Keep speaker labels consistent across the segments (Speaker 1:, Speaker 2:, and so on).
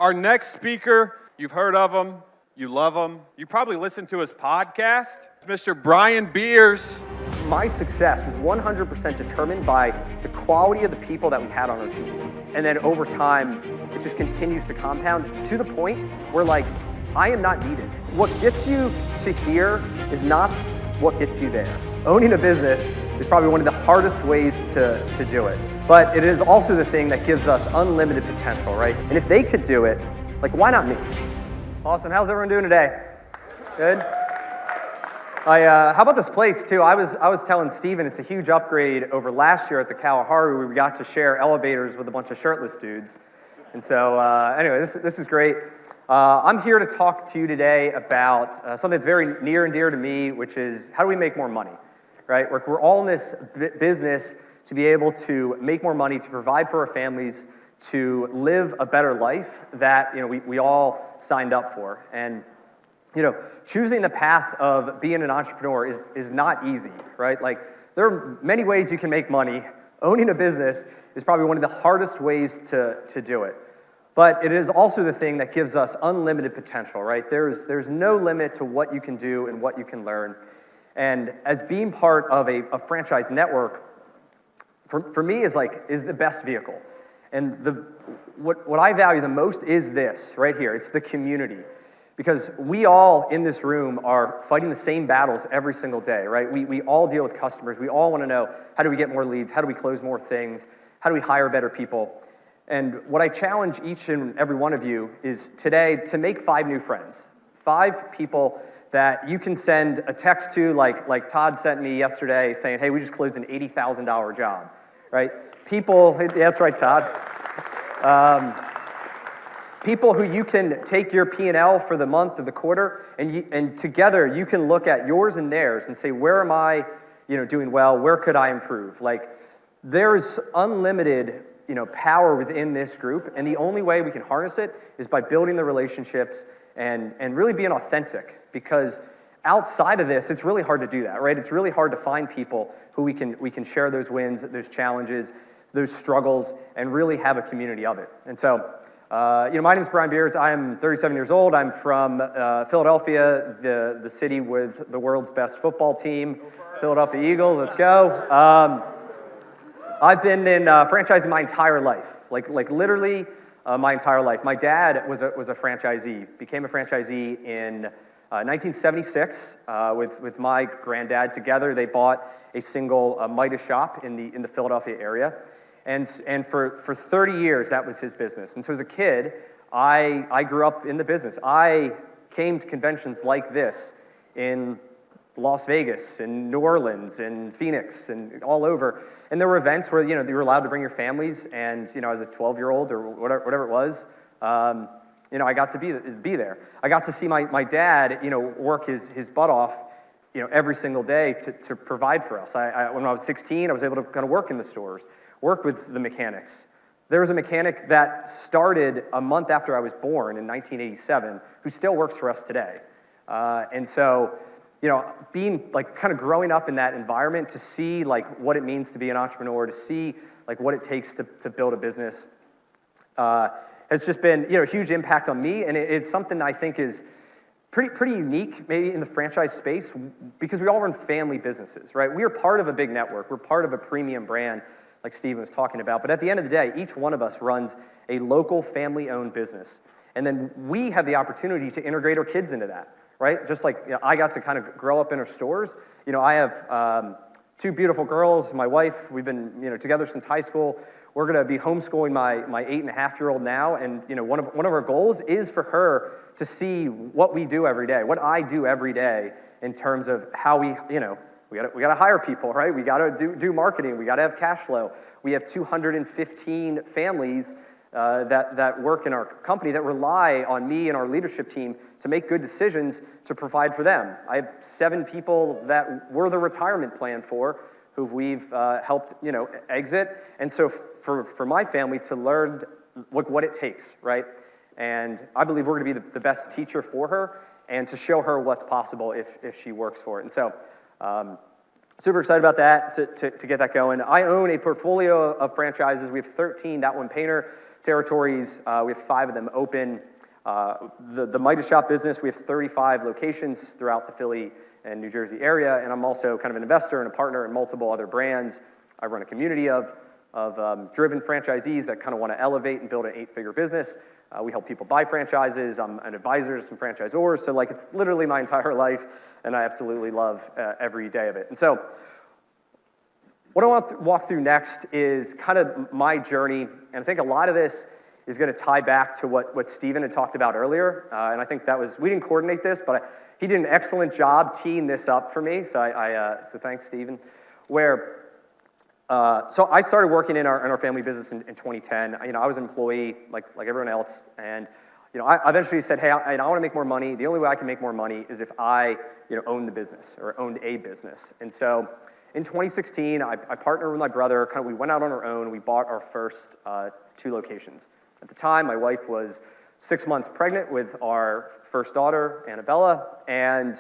Speaker 1: Our next speaker, you've heard of him, you love him, you probably listened to his podcast, Mr. Brian Beers.
Speaker 2: My success was 100% determined by the quality of the people that we had on our team. And then over time, it just continues to compound to the point where I am not needed. What gets you to here is not what gets you there. Owning a business is probably one of the hardest ways to do it. But it is also the thing that gives us unlimited potential, right? And if they could do it, why not me? Awesome, how's everyone doing today? Good? How about this place too? I was telling Steven it's a huge upgrade over last year at the Kalahari where we got to share elevators with a bunch of shirtless dudes. And so anyway, this is great. I'm here to talk to you today about something that's very near and dear to me, which is how do we make more money, right? We're all in this business to be able to make more money, to provide for our families, to live a better life that we all signed up for. And choosing the path of being an entrepreneur is not easy, right? There are many ways you can make money. Owning a business is probably one of the hardest ways to do it. But it is also the thing that gives us unlimited potential, right? There's no limit to what you can do and what you can learn. And as being part of a franchise network, for me is the best vehicle. And what I value the most is this right here. It's the community. Because we all in this room are fighting the same battles every single day, right? We all deal with customers. We all want to know, how do we get more leads? How do we close more things? How do we hire better people? And what I challenge each and every one of you is today to make 5 new friends. 5 people that you can send a text to like Todd sent me yesterday saying, hey, we just closed an $80,000 job, right? People, yeah, that's right, Todd. People who you can take your P&L for the month or the quarter, and together you can look at yours and theirs and say, where am I doing well? Where could I improve? There's unlimited power within this group, and the only way we can harness it is by building the relationships and really being authentic, because outside of this, it's really hard to do that, right? It's really hard to find people who we can share those wins, those challenges, those struggles, and really have a community of it. And so, my name is Brian Beers. I'm 37 years old. I'm from Philadelphia, the city with the world's best football team, Philadelphia Eagles. Let's go. I've been in franchising my entire life, literally my entire life. My dad was a franchisee, became a franchisee in 1976 with my granddad. Together, they bought a single Midas shop in the Philadelphia area. And for 30 years, that was his business. And so as a kid, I grew up in the business. I came to conventions like this in Las Vegas, in New Orleans, in Phoenix, and all over. And there were events where, you were allowed to bring your families. And, as a 12-year-old or whatever it was, I got to be there. I got to see my dad, work his butt off, every single day to provide for us. When I was 16, I was able to kind of work in the stores, work with the mechanics. There was a mechanic that started a month after I was born in 1987 who still works for us today. And so, being kind of growing up in that environment to see what it means to be an entrepreneur, to see what it takes to build a business has just been, a huge impact on me. And it's something that I think is pretty unique maybe in the franchise space because we all run family businesses, right? We are part of a big network. We're part of a premium brand like Steven was talking about. But at the end of the day, each one of us runs a local family-owned business. And then we have the opportunity to integrate our kids into that, right? Just like I got to kind of grow up in our stores. I have 2 beautiful girls. My wife, we've been together since high school. We're going to be homeschooling my 8.5-year-old now. And one of our goals is for her to see what we do every day, what I do every day in terms of how we got to hire people, right? We got to do marketing. We got to have cash flow. We have 215 families that work in our company that rely on me and our leadership team to make good decisions to provide for them. I have 7 people that we're the retirement plan for, who we've helped exit. And so for my family to learn what it takes, right? And I believe we're going to be the best teacher for her and to show her what's possible if she works for it. And so super excited about that, to get that going. I own a portfolio of franchises. We have 13, that one painter, territories. We have 5 of them open. The Midas Shop business, we have 35 locations throughout the Philly and New Jersey area, and I'm also kind of an investor and a partner in multiple other brands. I run a community of driven franchisees that kind of want to elevate and build an 8-figure business. We help people buy franchises. I'm an advisor to some franchisors, so like it's literally my entire life, and I absolutely love every day of it. And so what I want to walk through next is kind of my journey, and I think a lot of this is going to tie back to what Steven had talked about earlier, and I think that was, we didn't coordinate this, but he did an excellent job teeing this up for me, so so thanks, Steven, so I started working in our family business in 2010. I was an employee like everyone else, and I eventually said, hey, I want to make more money. The only way I can make more money is if I own the business or owned a business. And so in 2016, I partnered with my brother. We went out on our own. We bought our first 2 locations. At the time, my wife was 6 months pregnant with our first daughter, Annabella, and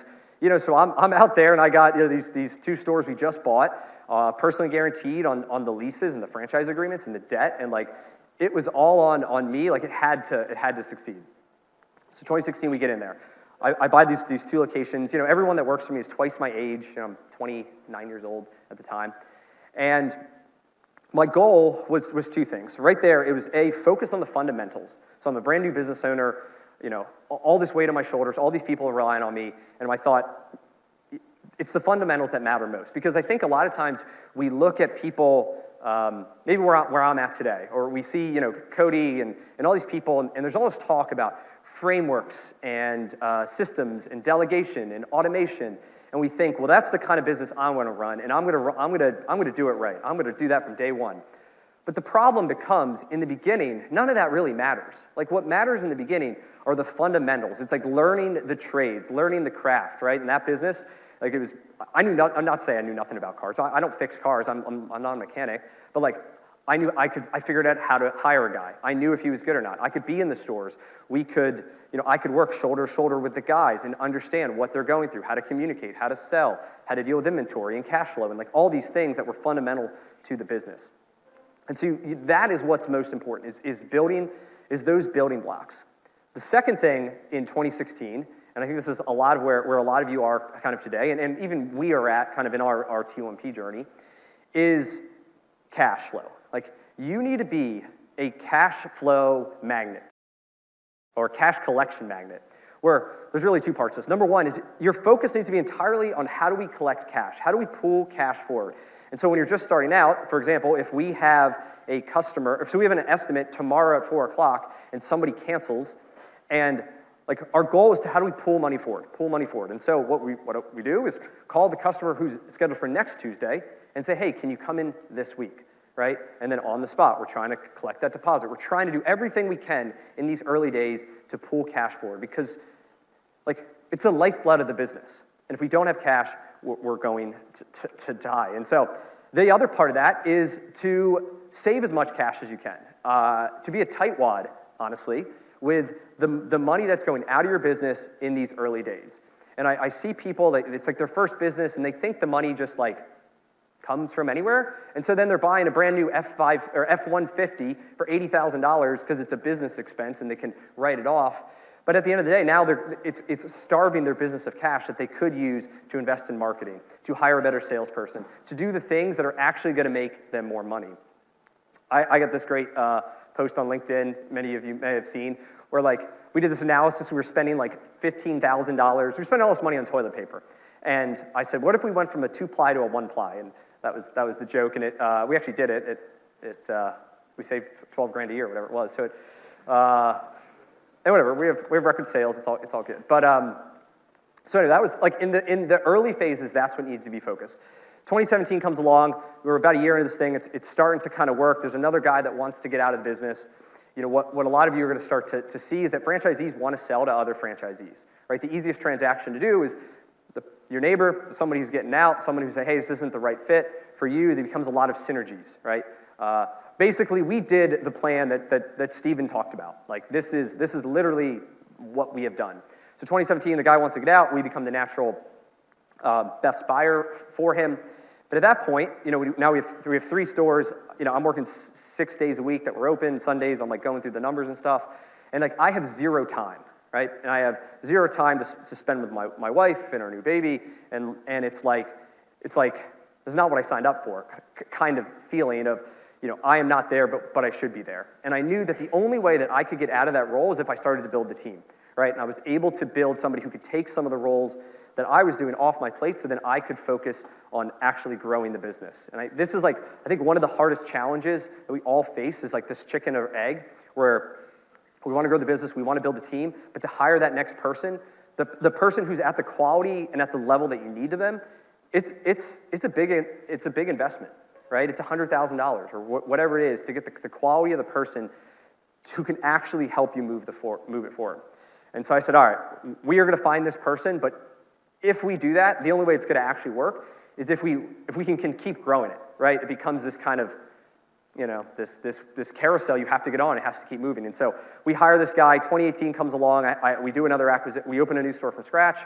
Speaker 2: so I'm out there, and I got these 2 stores we just bought, personally guaranteed on the leases and the franchise agreements and the debt, and it was all on me. It had to succeed. So 2016, we get in there. I buy these 2 locations. Everyone that works for me is twice my age. I'm 29 years old at the time, and my goal was 2 things. Right there, it was focus on the fundamentals. So I'm a brand new business owner. All this weight on my shoulders, all these people are relying on me, and I thought, it's the fundamentals that matter most. Because I think a lot of times we look at people, maybe where I'm at today, or we see, Cody and all these people, and there's all this talk about frameworks and systems and delegation and automation, and we think, well, that's the kind of business I want to run, and I'm going to do it right. I'm going to do that from day one. But the problem becomes, in the beginning, none of that really matters. What matters in the beginning are the fundamentals. It's like learning the trades, learning the craft, right? In that business, I'm not saying I knew nothing about cars. I don't fix cars. I'm not a mechanic. But I figured out how to hire a guy. I knew if he was good or not. I could be in the stores. I could work shoulder to shoulder with the guys and understand what they're going through, how to communicate, how to sell, how to deal with inventory and cash flow, and all these things that were fundamental to the business. And so that is what's most important, is those building blocks. The second thing in 2016, and I think this is a lot of where a lot of you are kind of today, and even we are at kind of in our T1P journey, is cash flow. You need to be a cash flow magnet or cash collection magnet, where there's really 2 parts to this. Number 1 is your focus needs to be entirely on how do we collect cash? How do we pull cash forward? And so when you're just starting out, for example, if we have a customer, so we have an estimate tomorrow at 4 o'clock and somebody cancels, and our goal is to how do we pull money forward? And so what we do is call the customer who's scheduled for next Tuesday and say, hey, can you come in this week, right? And then on the spot, we're trying to collect that deposit. We're trying to do everything we can in these early days to pull cash forward because it's the lifeblood of the business. And if we don't have cash, we're going to die. And so the other part of that is to save as much cash as you can, to be a tightwad, honestly, with the money that's going out of your business in these early days. And I see people, it's their first business, and they think the money just comes from anywhere. And so then they're buying a brand new F5 or F-150 for $80,000 because it's a business expense and they can write it off. But at the end of the day, now it's starving their business of cash that they could use to invest in marketing, to hire a better salesperson, to do the things that are actually going to make them more money. I got this great post on LinkedIn, many of you may have seen, where we did this analysis. We were spending $15,000. We spent all this money on toilet paper. And I said, what if we went from a 2-ply to a 1-ply? And that was the joke. And we actually did it. We saved $12,000 a year, whatever it was. So and whatever, we have record sales. It's all good. But so anyway, that was in the early phases. That's what needs to be focused. 2017 comes along. We're about a year into this thing. It's starting to kind of work. There's another guy that wants to get out of the business. What a lot of you are going to start to see is that franchisees want to sell to other franchisees. Right? The easiest transaction to do is your neighbor, somebody who's getting out, somebody who's saying, hey, this isn't the right fit for you. There becomes a lot of synergies, right? Basically, we did the plan that Steven talked about. This is literally what we have done. So 2017, the guy wants to get out. We become the natural best buyer for him. But at that point, now we have 3 stores. I'm working 6 days a week that we're open. Sundays, I'm like going through the numbers and stuff. And like I have 0 time, right? And I have 0 time to spend with my wife and our new baby. And it's like, this is not what I signed up for, kind of feeling of, I am not there, but I should be there. And I knew that the only way that I could get out of that role is if I started to build the team, right? And I was able to build somebody who could take some of the roles that I was doing off my plate so then I could focus on actually growing the business. And this is I think one of the hardest challenges that we all face is like this chicken or egg, where we want to grow the business, we want to build the team, but to hire that next person, the person who's at the quality and at the level that you need to them, it's a big investment, right? It's $100,000 or whatever it is to get the quality of the person who can actually help you move it forward. And so I said, all right, we are going to find this person, but if we do that, the only way it's going to actually work is if we can keep growing it, right? It becomes this kind of, this carousel you have to get on. It has to keep moving. And so we hire this guy. 2018 comes along. We do another acquisition. We open a new store from scratch.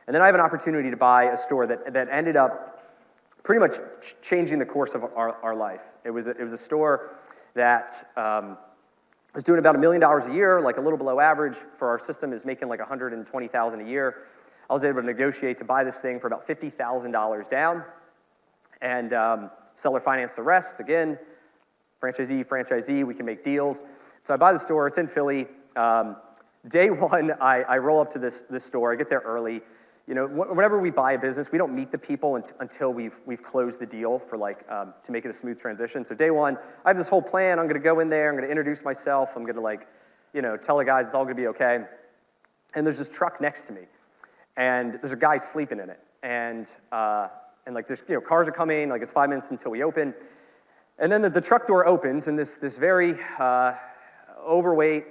Speaker 2: And then I have an opportunity to buy a store that ended up pretty much changing the course of our life. It was a store that was doing about $1 million a year, like a little below average for our system, is making like $120,000 a year. I was able to negotiate to buy this thing for about $50,000 down, and seller finance the rest. Again, franchisee, we can make deals. So I buy the store. It's in Philly. Day one, I roll up to this store. I get there early. Whenever we buy a business, we don't meet the people until we've closed the deal for to make it a smooth transition. So day one, I have this whole plan. I'm going to go in there. I'm going to introduce myself. I'm going to tell the guys it's all going to be okay. And there's this truck next to me. And there's a guy sleeping in it, and there's cars are coming, it's 5 minutes until we open, and then the truck door opens, and this very overweight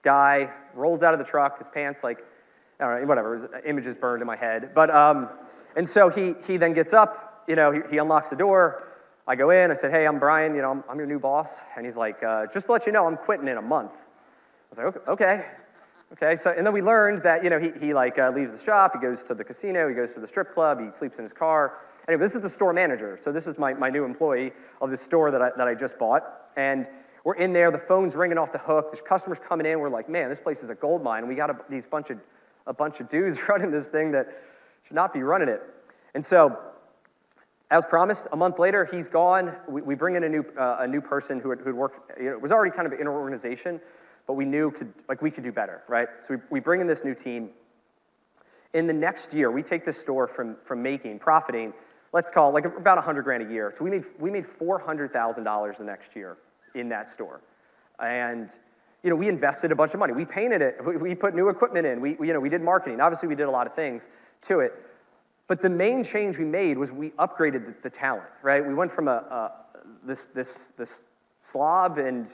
Speaker 2: guy rolls out of the truck. His pants I don't know, whatever. His image is burned in my head, but and so he then gets up, he unlocks the door. I go in. I said, hey, I'm Brian. I'm your new boss, and he's like, just to let you know, I'm quitting in a month. I was like, okay. Okay, so and then we learned that he leaves the shop, he goes to the casino, he goes to the strip club, he sleeps in his car. Anyway, this is the store manager, so this is my new employee of the store that I just bought, and we're in there. The phone's ringing off the hook. There's customers coming in. We're like, man, this place is a gold mine. We got a bunch of dudes running this thing that should not be running it. And so, as promised, a month later, he's gone. We bring in a new person who had worked. Was already kind of in our organization. But we knew we could do better, right? So we bring in this new team. In the next year, we take this store from profiting, let's call it about $100,000 a year. So we made $400,000 the next year in that store, and we invested a bunch of money. We painted it. We put new equipment in. We did marketing. Obviously, we did a lot of things to it. But the main change we made was we upgraded the talent, right? We went from this slob and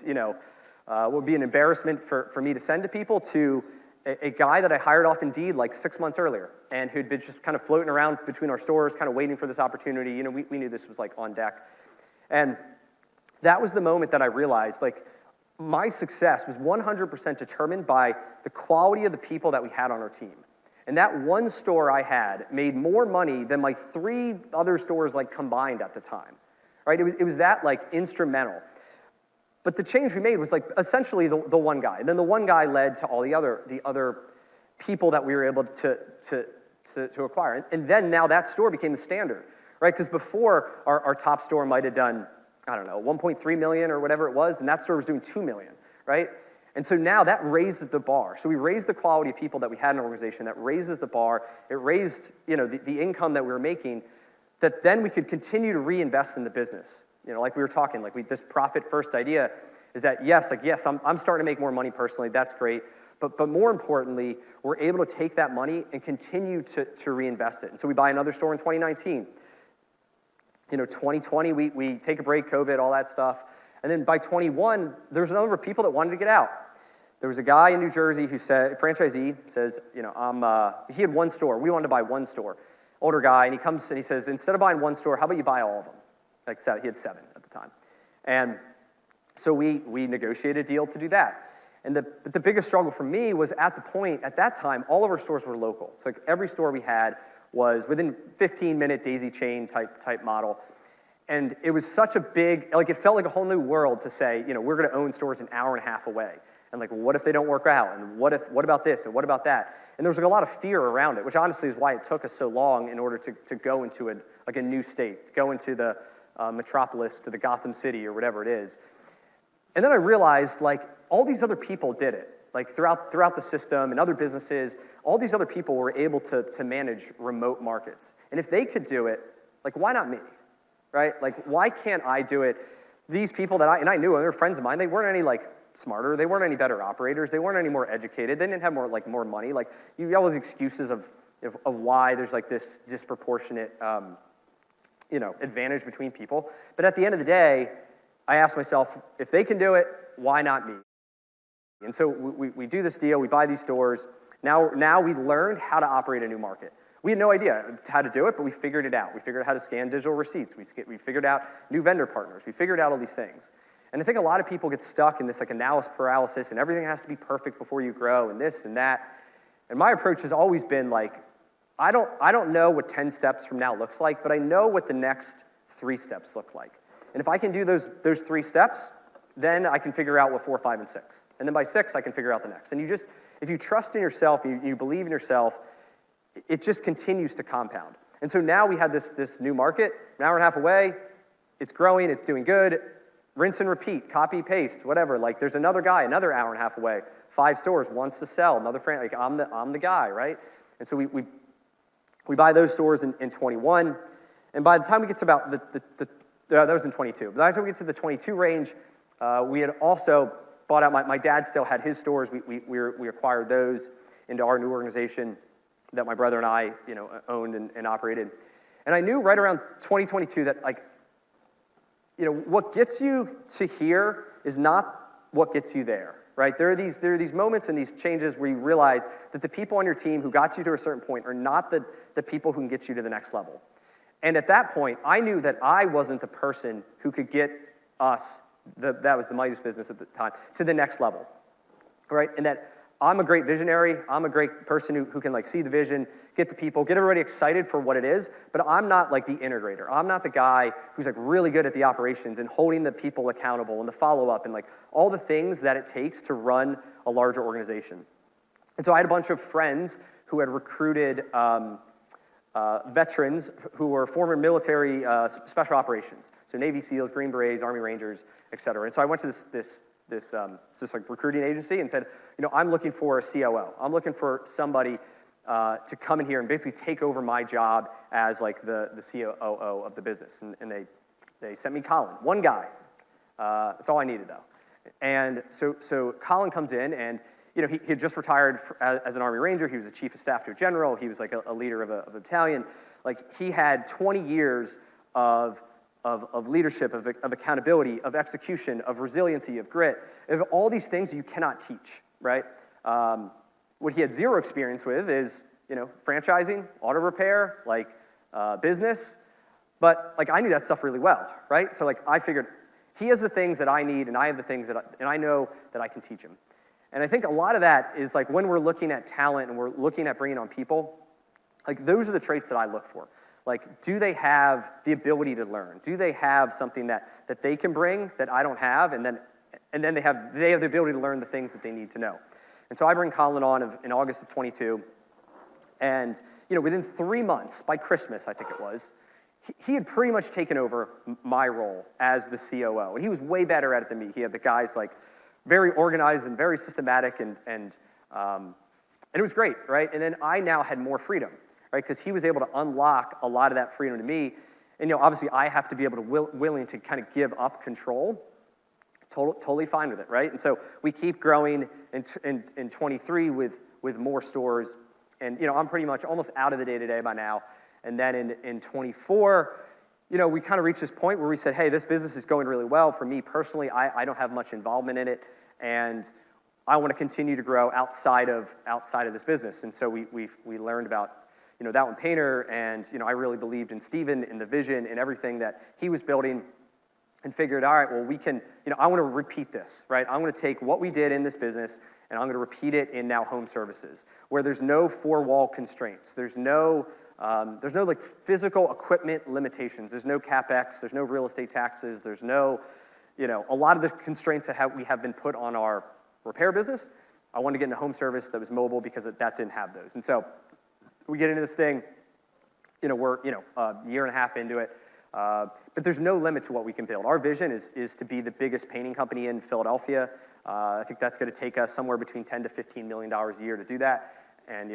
Speaker 2: would be an embarrassment for me to send to people to a guy that I hired off Indeed 6 months earlier and who'd been just kind of floating around between our stores, kind of waiting for this opportunity. We knew this was on deck. And that was the moment that I realized my success was 100% determined by the quality of the people that we had on our team. And that one store I had made more money than 3 other stores combined at the time, right? It was that instrumental. But the change we made was essentially the one guy. And then the one guy led to all the other people that we were able to acquire. And then now that store became the standard, right? Because before our top store might have done, I don't know, 1.3 million or whatever it was, and that store was doing 2 million, right? And so now that raised the bar. So we raised the quality of people that we had in our organization. That raises the bar. It raised the income that we were making, that then we could continue to reinvest in the business. Like we were talking, this profit-first idea is that, yes, I'm starting to make more money personally. That's great. But more importantly, we're able to take that money and continue to reinvest it. And so we buy another store in 2019. 2020, we take a break, COVID, all that stuff. And then by 21, there's a number of people that wanted to get out. There was a guy in New Jersey who said, franchisee, says, he had one store. We wanted to buy one store. Older guy, and he comes and he says, instead of buying one store, how about you buy all of them? He had 7 at the time. And so we negotiated a deal to do that. And but the biggest struggle for me was at that time, all of our stores were local. So every store we had was within 15-minute daisy chain type model. And it was such a big, like it felt like a whole new world to say, we're going to own stores an hour and a half away. And like, well, what if they don't work out? And what about this? And what about that? And there was like a lot of fear around it, which honestly is why it took us so long in order to go into a new state, to go into the metropolis, to the Gotham City or whatever it is. And then I realized like all these other people did it. Like throughout the system and other businesses, all these other people were able to manage remote markets. And if they could do it, like why not me, right? Like why can't I do it? These people that I knew, they were friends of mine, they weren't any like smarter, they weren't any better operators, they weren't any more educated, they didn't have more money. Like you always excuses of why there's like this disproportionate advantage between people. But at the end of the day, I asked myself, if they can do it, why not me? And so we do this deal, we buy these stores. Now we learned how to operate a new market. We had no idea how to do it, but we figured it out. We figured out how to scan digital receipts. We figured out new vendor partners. We figured out all these things. And I think a lot of people get stuck in this like analysis paralysis and everything has to be perfect before you grow and this and that. And my approach has always been like, I don't know what 10 steps from now looks like, but I know what the next 3 steps look like. And if I can do those 3 steps, then I can figure out what 4, 5, and 6. And then by 6, I can figure out the next. And if you trust in yourself, you believe in yourself, it just continues to compound. And so now we had this new market, an hour and a half away, it's growing, it's doing good, rinse and repeat, copy, paste, whatever. Like there's another guy, another hour and a half away, 5 stores, wants to sell, another friend, like I'm the guy, right? And so we buy those stores in 21, and by the time we get to about that was in 22. By the time we get to the 22 range, we had also bought out, my dad still had his stores. We acquired those into our new organization that my brother and I, owned and operated. And I knew right around 2022 that what gets you to here is not what gets you there, right? There are these moments and these changes where you realize that the people on your team who got you to a certain point are not the people who can get you to the next level. And at that point, I knew that I wasn't the person who could get us, that was the Midas business at the time, to the next level, right? And that I'm a great visionary, I'm a great person who can like see the vision, get the people, get everybody excited for what it is, but I'm not like the integrator. I'm not the guy who's like really good at the operations and holding the people accountable and the follow-up and like all the things that it takes to run a larger organization. And so I had a bunch of friends who had recruited veterans who were former military special operations, so Navy SEALs, Green Berets, Army Rangers, et cetera. And so I went to this like recruiting agency and said, I'm looking for a COO. I'm looking for somebody to come in here and basically take over my job as like the COO of the business. And they sent me Colin, one guy. That's all I needed though. And so Colin comes in and he had just retired as an Army Ranger. He was a chief of staff to a general. He was like a leader of a battalion. Like he had 20 years of leadership, of accountability, of execution, of resiliency, of grit, of all these things you cannot teach, right? What he had zero experience with is, franchising, auto repair, like business. But like I knew that stuff really well, right? So like I figured he has the things that I need, and I have the things and I know that I can teach him. And I think a lot of that is like when we're looking at talent and we're looking at bringing on people, like those are the traits that I look for. Like, do they have the ability to learn? Do they have something that they can bring that I don't have? And then they have the ability to learn the things that they need to know. And so I bring Colin on in August of 22. And, within 3 months, by Christmas, I think it was, he had pretty much taken over my role as the COO. And he was way better at it than me. He had the guys like very organized and very systematic and it was great, right? And then I now had more freedom, right? Because he was able to unlock a lot of that freedom to me. And obviously I have to be able to willing to kind of give up control. Totally fine with it, right? And so we keep growing in 23 with more stores. And I'm pretty much almost out of the day-to-day by now. And then in 24, we kind of reached this point where we said, hey, this business is going really well. For me personally, I don't have much involvement in it. And I want to continue to grow outside of this business. And so we learned about, that one painter. And, I really believed in Steven, in the vision, in everything that he was building. And figured, all right, well, we can, I want to repeat this, right? I'm going to take what we did in this business, and I'm going to repeat it in now home services, where there's no four-wall constraints. There's no there's no like physical equipment limitations. There's no CapEx, there's no real estate taxes, there's no, a lot of the constraints that we have been put on our repair business. I wanted to get into home service that was mobile because that didn't have those. And so we get into this thing, we're, a year and a half into it, but there's no limit to what we can build. Our vision is to be the biggest painting company in Philadelphia. I think that's going to take us somewhere between $10 to $15 million a year to do that. And,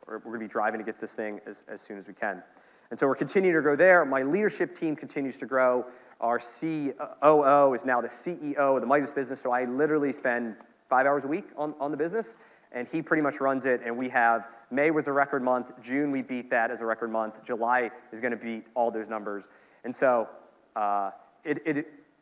Speaker 2: we're going to be driving to get this thing as soon as we can. And so we're continuing to grow there. My leadership team continues to grow. Our COO is now the CEO of the Midas business, so I literally spend 5 hours a week on the business, and he pretty much runs it. And we have, May was a record month. June, we beat that as a record month. July is going to beat all those numbers. And so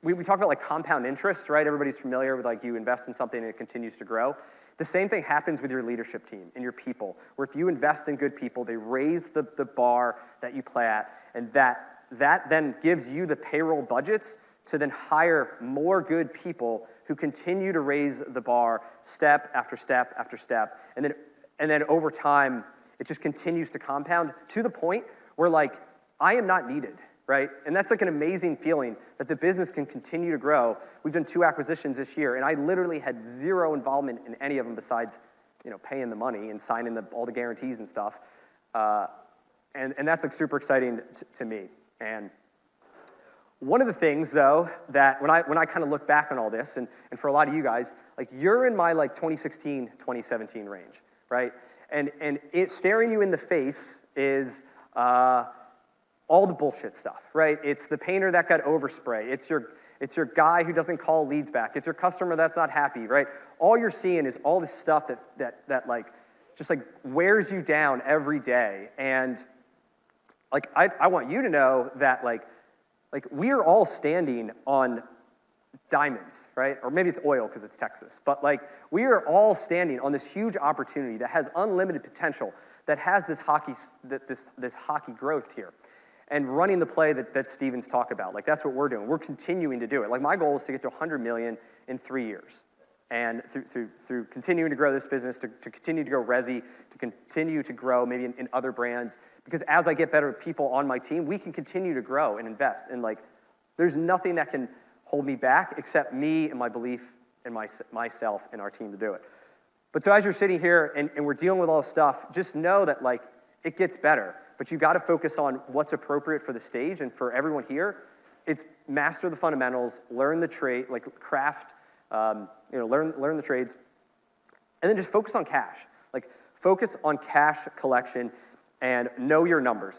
Speaker 2: we talk about like compound interest, right? Everybody's familiar with like you invest in something and it continues to grow. The same thing happens with your leadership team and your people, where if you invest in good people, they raise the bar that you play at, and that then gives you the payroll budgets to then hire more good people who continue to raise the bar step after step after step. And then over time, it just continues to compound to the point where like, I am not needed, right? And that's like an amazing feeling that the business can continue to grow. We've done 2 acquisitions this year, and I literally had 0 involvement in any of them besides, paying the money and signing all the guarantees and stuff. And that's like super exciting to me. And one of the things, though, that when I kind of look back on all this, and for a lot of you guys, like you're in my like 2016, 2017 range, right? And it staring you in the face is all the bullshit stuff, right? It's the painter that got overspray. It's your guy who doesn't call leads back. It's your customer that's not happy, right? All you're seeing is all this stuff that like just like wears you down every day. And like I want you to know that like we're all standing on diamonds, right? Or maybe it's oil because it's Texas. But like we are all standing on this huge opportunity that has unlimited potential, that has this hockey growth here. And running the play that Steven's talked about. Like that's what we're doing. We're continuing to do it. Like my goal is to get to 100 million in 3 years. And through continuing to grow this business, to continue to grow Resi, to continue to grow maybe in other brands. Because as I get better people on my team, we can continue to grow and invest. And like, there's nothing that can hold me back except me and my belief in myself and our team to do it. But so as you're sitting here and we're dealing with all this stuff, just know that like, it gets better. But you got to focus on what's appropriate for the stage, and for everyone here, it's master the fundamentals, learn the trade, like craft, learn the trades, and then just focus on cash. Like focus on cash collection and know your numbers.